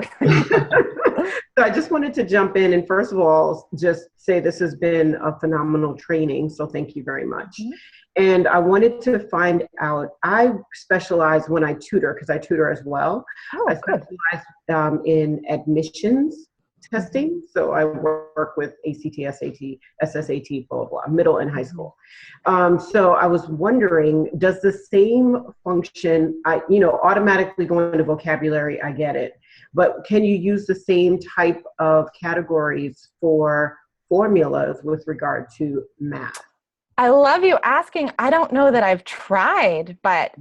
So I just wanted to jump in and first of all, just say this has been a phenomenal training. So thank you very much. Mm-hmm. And I wanted to find out, I specialize when I tutor, because I tutor as well. I specialize in admissions testing. So I work with ACT, SAT, SSAT, blah, blah, blah, middle and high school. So I was wondering, does the same function, automatically going to vocabulary, I get it, but can you use the same type of categories for formulas with regard to math? I love you asking. I don't know that I've tried, but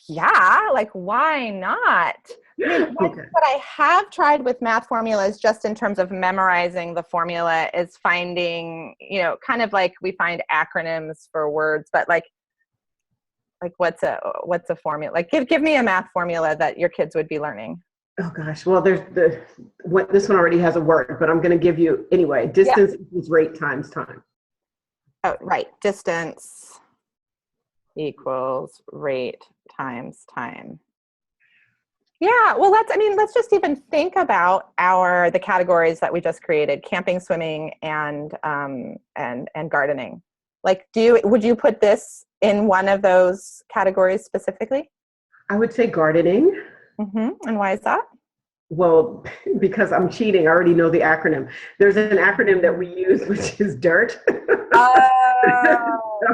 yeah, like why not? I mean, what I have tried with math formulas, just in terms of memorizing the formula, is finding, kind of like we find acronyms for words, but like what's a formula? Like give me a math formula that your kids would be learning. Oh gosh, well, this one already has a word, but I'm going to give you anyway. Distance equals rate times time. Oh, right. Distance equals rate times time. Yeah, well, let's just even think about the categories that we just created: camping, swimming, and gardening. Like, would you put this in one of those categories specifically? I would say gardening. Mm-hmm. And why is that? Well, because I'm cheating. I already know the acronym. There's an acronym that we use, which is DIRT.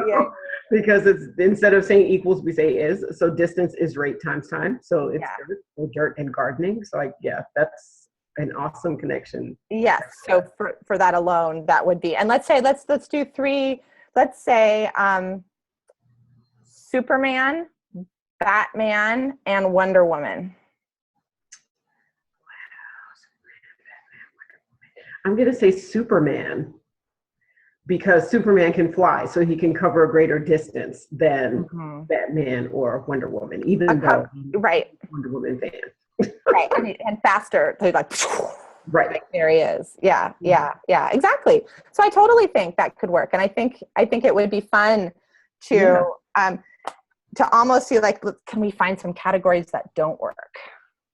Yeah. Because it's, instead of saying equals, we say is. So distance is rate times time. So it's dirt and gardening. So that's an awesome connection. Yes. So for that alone, that would be. And let's do 3. Let's say Superman, Batman, and Wonder Woman. I'm going to say Superman, because Superman can fly, so he can cover a greater distance than Batman or Wonder Woman, even though I'm a Wonder Woman fan. Right, and faster. So like, right, like there he is. Yeah, exactly. So I totally think that could work, and I think it would be fun to almost see like, can we find some categories that don't work?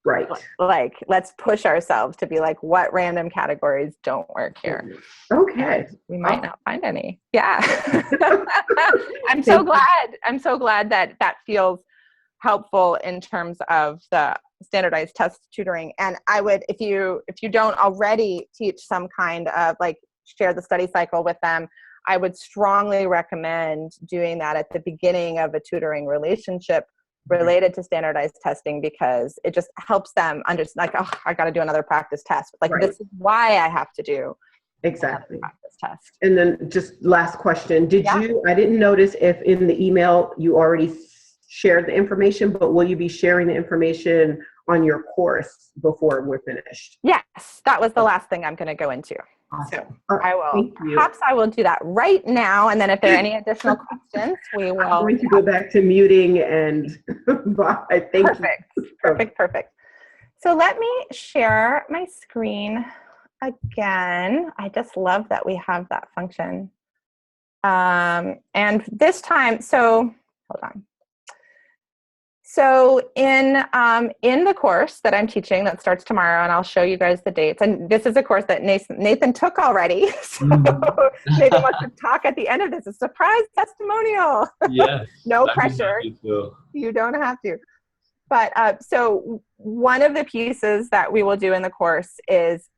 Right. Like, let's push ourselves to be like, what random categories don't work here? Okay. And we might not find any. Yeah. I'm so glad that that feels helpful in terms of the standardized test tutoring. And I would, if you don't already teach some kind of like share the study cycle with them, I would strongly recommend doing that at the beginning of a tutoring relationship related to standardized testing, because it just helps them understand, like, oh, I got to do another practice test. Like, this is why I have to do exactly practice test. And then just last question. I didn't notice if in the email you already shared the information, but will you be sharing the information on your course before we're finished? Yes, that was the last thing I'm going to go into. Awesome. So perhaps I will do that right now. And then if there are any additional questions, we will. I'm going to go back to muting and bye. Thank you. Perfect. So let me share my screen again. I just love that we have that function. And this time, hold on. So in the course that I'm teaching that starts tomorrow, and I'll show you guys the dates, and this is a course that Nathan took already, so Nathan wants to talk at the end of this, a surprise testimonial. Yes. No pressure. You don't have to. But so one of the pieces that we will do in the course is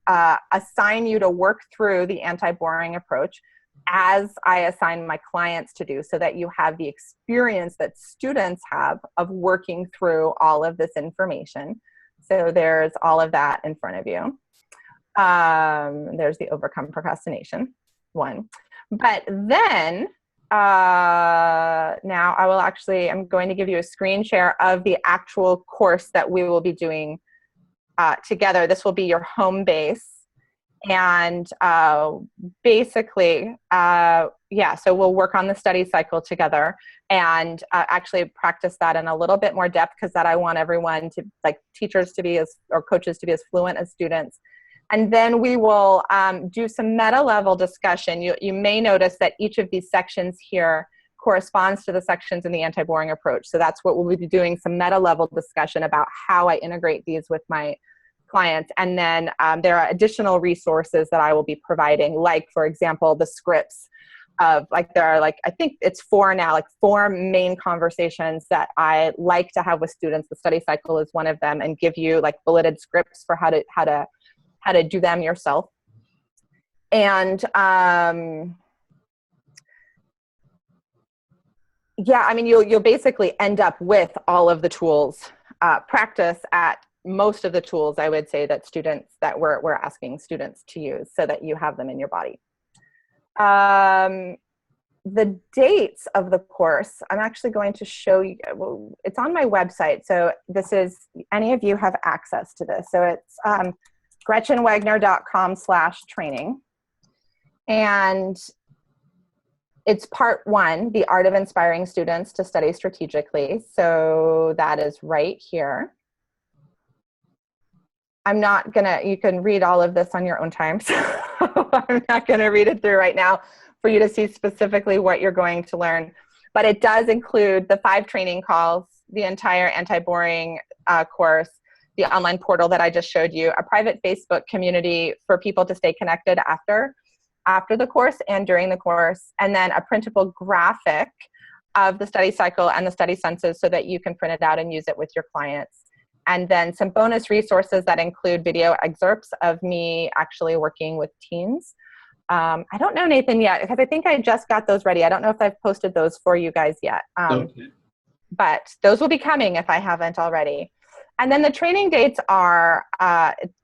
assign you to work through the anti-boring approach as I assign my clients to do, so that you have the experience that students have of working through all of this information. So there's all of that in front of you. There's the overcome procrastination one. But then now I'm going to give you a screen share of the actual course that we will be doing together. This will be your home base. And basically, so we'll work on the study cycle together and actually practice that in a little bit more depth, because that I want everyone to, like, teachers to be or coaches to be as fluent as students. And then we will do some meta level discussion. You may notice that each of these sections here corresponds to the sections in the anti-boring approach. So that's what we'll be doing, some meta level discussion about how I integrate these with my clients. And then there are additional resources that I will be providing, like, for example, the scripts of, like, there are, like, I think it's 4 now, like 4 main conversations that I like to have with students. The study cycle is one of them, and give you like bulleted scripts for how to do them yourself. And you'll basically end up with all of the tools, practice at most of the tools, I would say, that we're asking students to use, so that you have them in your body. The dates of the course, I'm actually going to show you. Well, it's on my website. So any of you have access to this. So it's GretchenWegner.com/training. And it's part 1, the art of inspiring students to study strategically. So that is right here. You can read all of this on your own time. So I'm not going to read it through right now for you to see specifically what you're going to learn. But it does include the 5 training calls, the entire anti-boring course, the online portal that I just showed you, a private Facebook community for people to stay connected after the course and during the course, and then a printable graphic of the study cycle and the study senses, so that you can print it out and use it with your clients. And then some bonus resources that include video excerpts of me actually working with teens. I don't know, Nathan, yet, because I think I just got those ready. I don't know if I've posted those for you guys yet. Okay. But those will be coming if I haven't already. And then the training dates are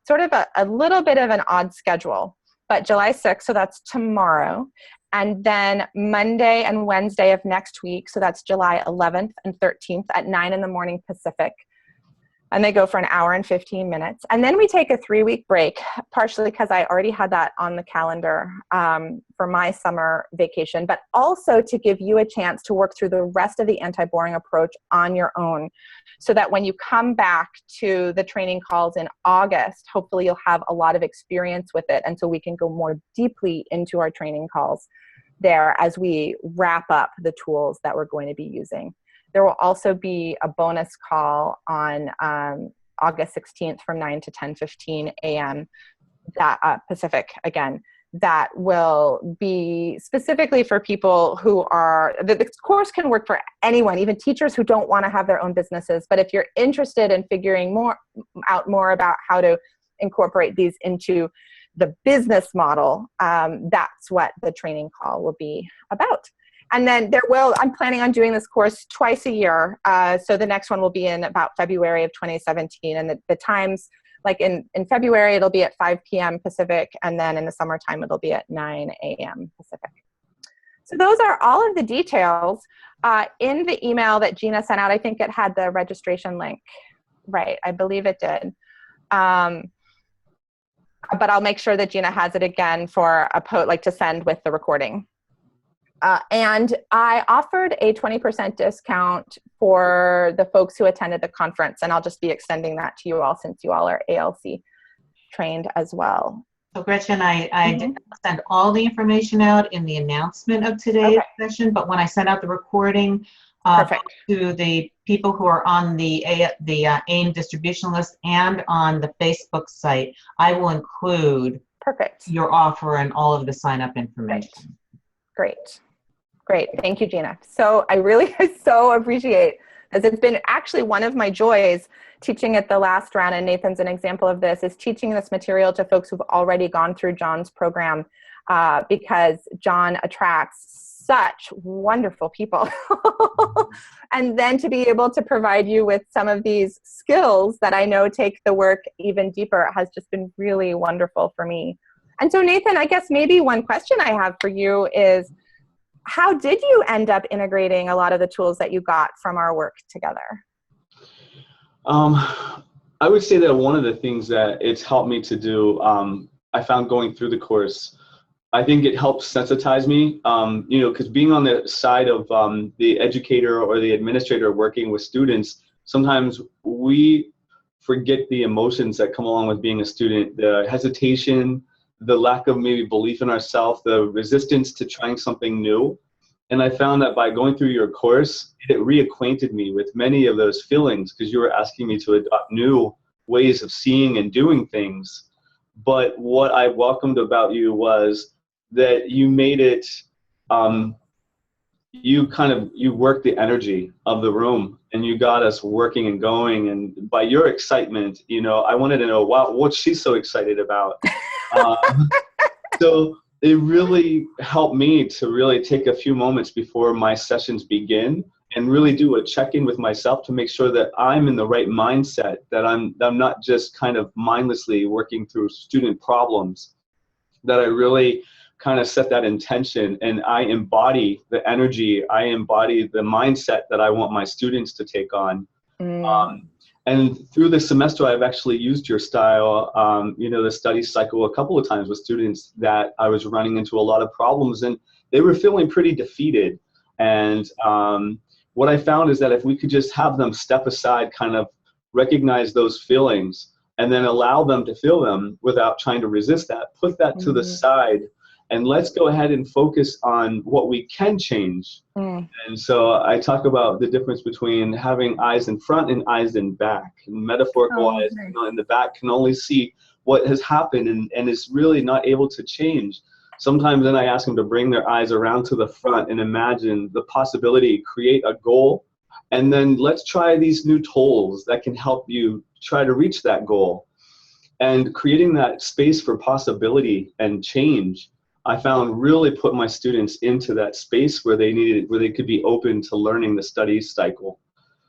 sort of a little bit of an odd schedule, but July 6th, so that's tomorrow. And then Monday and Wednesday of next week, so that's July 11th and 13th at 9 in the morning Pacific. And they go for an hour and 15 minutes. And then we take a 3-week break, partially because I already had that on the calendar for my summer vacation, but also to give you a chance to work through the rest of the anti-boring approach on your own, so that when you come back to the training calls in August, hopefully you'll have a lot of experience with it. And so we can go more deeply into our training calls there as we wrap up the tools that we're going to be using. There will also be a bonus call on August 16th from 9 to 10:15 a.m. that Pacific, again, that will be specifically for people who are, the course can work for anyone, even teachers who don't want to have their own businesses. But if you're interested in figuring out more about how to incorporate these into the business model, that's what the training call will be about. And then I'm planning on doing this course twice a year. So the next one will be in about February of 2017. And the times, like in February, it'll be at 5 p.m. Pacific. And then in the summertime, it'll be at 9 a.m. Pacific. So those are all of the details. In the email that Gina sent out, I think it had the registration link. Right, I believe it did. But I'll make sure that Gina has it again for to send with the recording. And I offered a 20% discount for the folks who attended the conference, and I'll just be extending that to you all since you all are ALC trained as well. So Gretchen, I did send all the information out in the announcement of today's session, but when I sent out the recording to the people who are on the AIM distribution list and on the Facebook site, I will include your offer and all of the sign-up information. Great. Thank you, Gina. So I really so appreciate, as it's been actually one of my joys teaching at the last round, and Nathan's an example of this, is teaching this material to folks who've already gone through John's program, because John attracts such wonderful people. And then to be able to provide you with some of these skills that I know take the work even deeper has just been really wonderful for me. And so Nathan, I guess maybe one question I have for you is, how did you end up integrating a lot of the tools that you got from our work together? I would say that one of the things that it's helped me to do, I found going through the course, I think it helps sensitize me, because being on the side of the educator or the administrator working with students, sometimes we forget the emotions that come along with being a student, the hesitation, the lack of maybe belief in ourselves, the resistance to trying something new. And I found that by going through your course, it reacquainted me with many of those feelings, because you were asking me to adopt new ways of seeing and doing things. But what I welcomed about you was that you made it, you worked the energy of the room, and you got us working and going. And by your excitement, I wanted to know, wow, what's she so excited about? So it really helped me to really take a few moments before my sessions begin and really do a check-in with myself to make sure that I'm in the right mindset, that I'm not just kind of mindlessly working through student problems, that I really kind of set that intention and I embody the energy, I embody the mindset that I want my students to take on. And through the semester, I've actually used your style, the study cycle a couple of times with students that I was running into a lot of problems, and they were feeling pretty defeated. And what I found is that if we could just have them step aside, kind of recognize those feelings, and then allow them to feel them without trying to resist that, put that to the side, and let's go ahead and focus on what we can change. And so I talk about the difference between having eyes in front and eyes in back. And metaphorical eyes in the back can only see what has happened and is really not able to change. Sometimes then I ask them to bring their eyes around to the front and imagine the possibility, create a goal, and then let's try these new tools that can help you try to reach that goal. And creating that space for possibility and change, I found really put my students into that space where they could be open to learning the study cycle.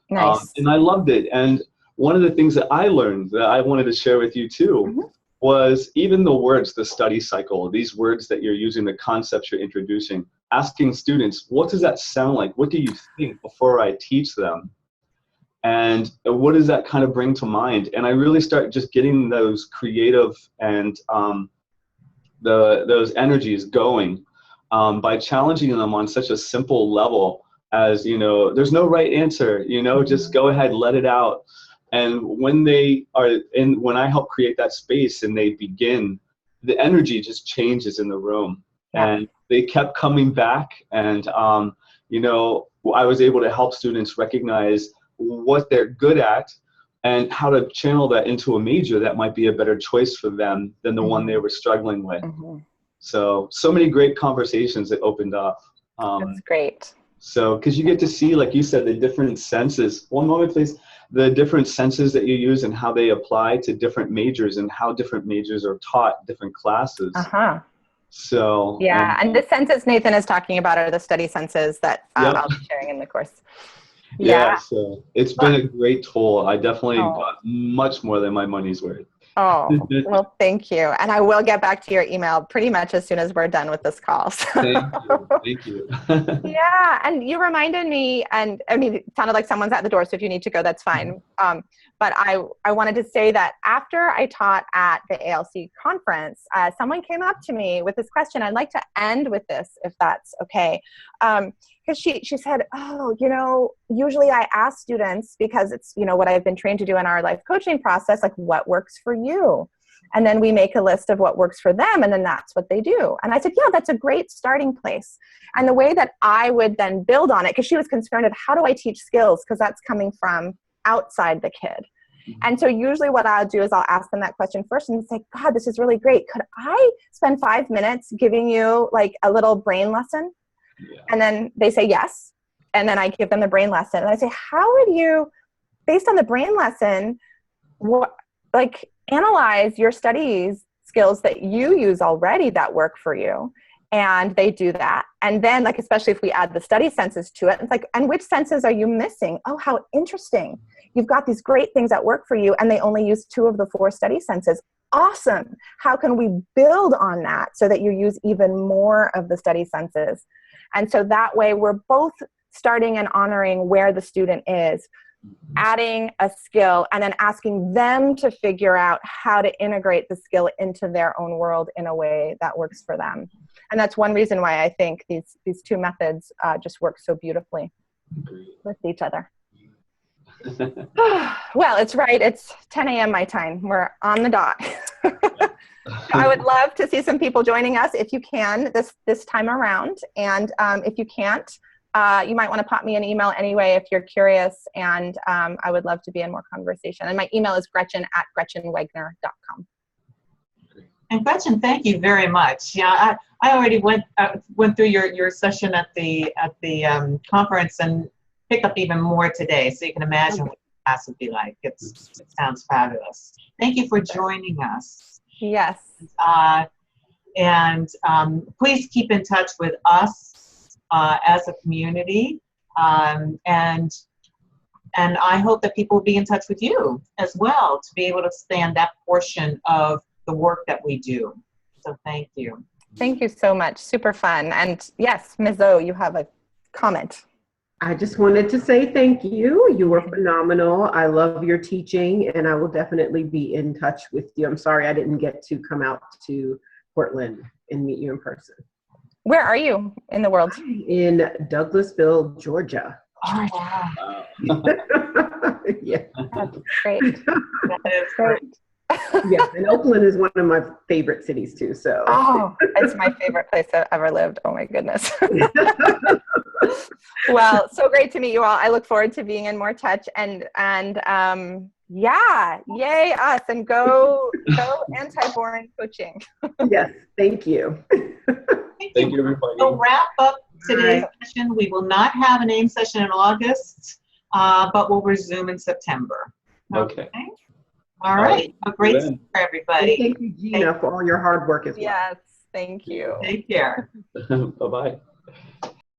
Nice. And I loved it. And one of the things that I learned that I wanted to share with you too was even the words, the study cycle, these words that you're using, the concepts you're introducing, asking students, what does that sound like? What do you think before I teach them? And what does that kind of bring to mind? And I really start just getting those creative and those energies going by challenging them on such a simple level as, there's no right answer, just go ahead, let it out. And when when I help create that space and they begin, the energy just changes in the room. Yeah. And they kept coming back, and I was able to help students recognize what they're good at and how to channel that into a major that might be a better choice for them than the one they were struggling with. So many great conversations that opened up. That's great. So, because you get to see, like you said, the different senses. One moment, please. The different senses that you use and how they apply to different majors and how different majors are taught different classes. So yeah, and the senses Nathan is talking about are the study senses that I'll be sharing in the course. Yeah, so it's been a great tool. I definitely got much more than my money's worth. Oh, well, thank you. And I will get back to your email pretty much as soon as we're done with this call. So. Thank you. Yeah, and you reminded me, and I mean, it sounded like someone's at the door, so if you need to go, that's fine. But I wanted to say that after I taught at the ALC conference, someone came up to me with this question. I'd like to end with this, if that's okay. Because she said, usually I ask students, because it's, what I've been trained to do in our life coaching process, like, what works for you? And then we make a list of what works for them, and then that's what they do. And I said, yeah, that's a great starting place. And the way that I would then build on it, because she was concerned of how do I teach skills, because that's coming from outside the kid. And so usually what I'll do is I'll ask them that question first and say, God, this is really great. Could I spend 5 minutes giving you like a little brain lesson? Yeah. And then they say yes. And then I give them the brain lesson. And I say, how would you, based on the brain lesson, analyze your studies skills that you use already that work for you? And they do that. And then, especially if we add the study senses to it, it's like, and which senses are you missing? Oh, how interesting. You've got these great things that work for you, and they only use 2 of the 4 study senses. Awesome. How can we build on that so that you use even more of the study senses? And so that way we're both starting and honoring where the student is, adding a skill, and then asking them to figure out how to integrate the skill into their own world in a way that works for them. And that's one reason why I think these 2 methods just work so beautifully with each other. Well, it's right. It's 10 a.m. my time. We're on the dot. I would love to see some people joining us if you can this time around. And if you can't, you might want to pop me an email anyway if you're curious. And I would love to be in more conversation. And my email is gretchen@gretchenwegner.com. And Gretchen, thank you very much. Yeah, I already went through your session at the conference and picked up even more today. So you can imagine what the class would be like. It sounds fabulous. Thank you for joining us. Yes. And please keep in touch with us as a community. And I hope that people will be in touch with you as well to be able to expand that portion of the work that we do. So thank you. Thank you so much. Super fun. And yes, Ms. O, you have a comment. I just wanted to say thank you. You were phenomenal. I love your teaching, and I will definitely be in touch with you. I'm sorry I didn't get to come out to Portland and meet you in person. Where are you in the world? In Douglasville, Georgia. Oh, wow. Yeah. That's great. That is great. Yeah, and Oakland is one of my favorite cities too. So. Oh, it's my favorite place I've ever lived. Oh my goodness. Well, so great to meet you all. I look forward to being in more touch and yeah, yay us, and go anti-boring coaching. Yes, thank you. Thank you, everybody. We'll wrap up today's session. We will not have an AIM session in August, but we'll resume in September. Okay. All right. A great day for everybody. And thank you, Gina, for all your hard work as well. Yes, thank you. Take care. Bye-bye.